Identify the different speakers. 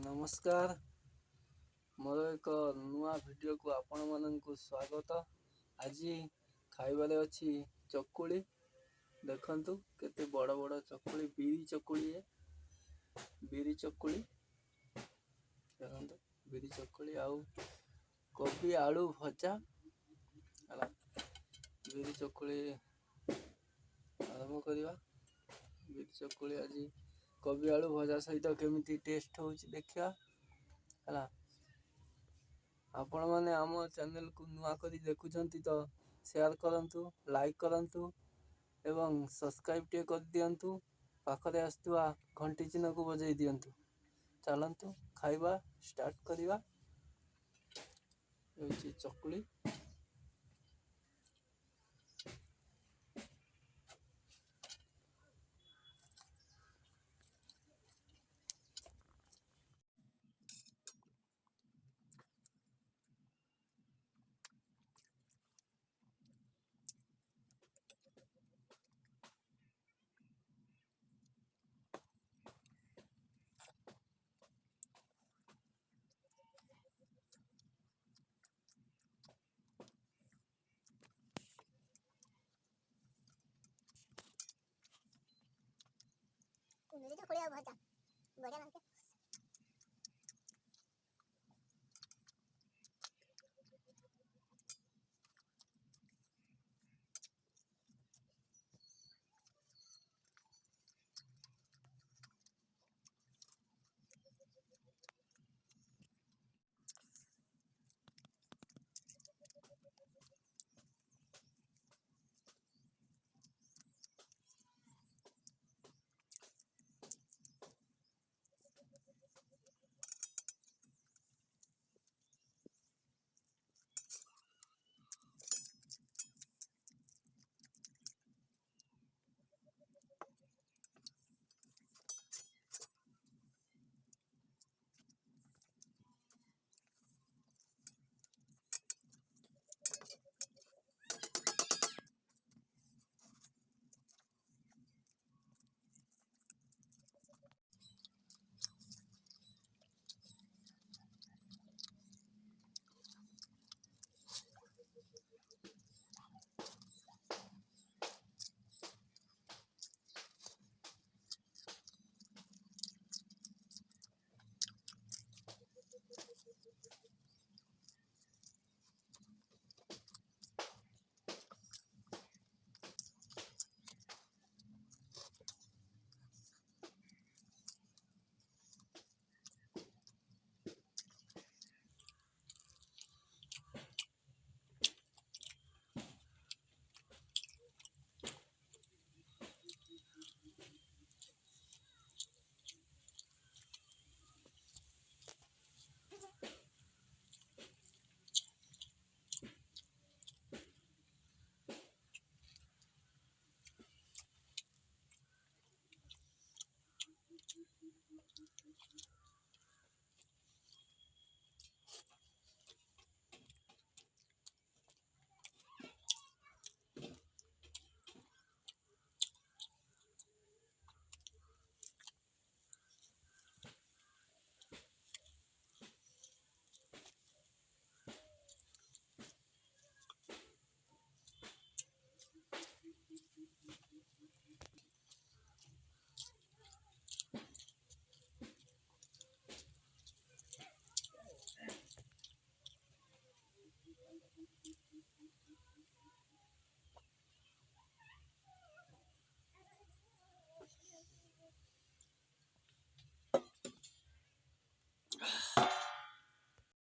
Speaker 1: नमस्कार मोर एक नुआ वीडियो को आपण मानक स्वागत। आज खाइबारे अच्छी चकुली देखंतु केते बड़ बड़ चकुली बिरी चकुली देखंतु बिरी चकुली आउ कोबी आलू भजा हला बिरी चकुली आरंभ करवा। बिरी चकुली आज कोबी आलू भजा सहित केमिति टेस्ट होची देखिया हला। आपण माने आम चैनल को नुआ करी देखुछंती तो शेयर करंतु, लाइक करंतु एवं सब्सक्राइब टे कर दियंतु। पाखरे आस्तुआ घंटी चिन्ह को बजाई दियंतु। चलंतु खाइबा स्टार्ट करिवा। होची चकुली
Speaker 2: बिरी चकुली भजा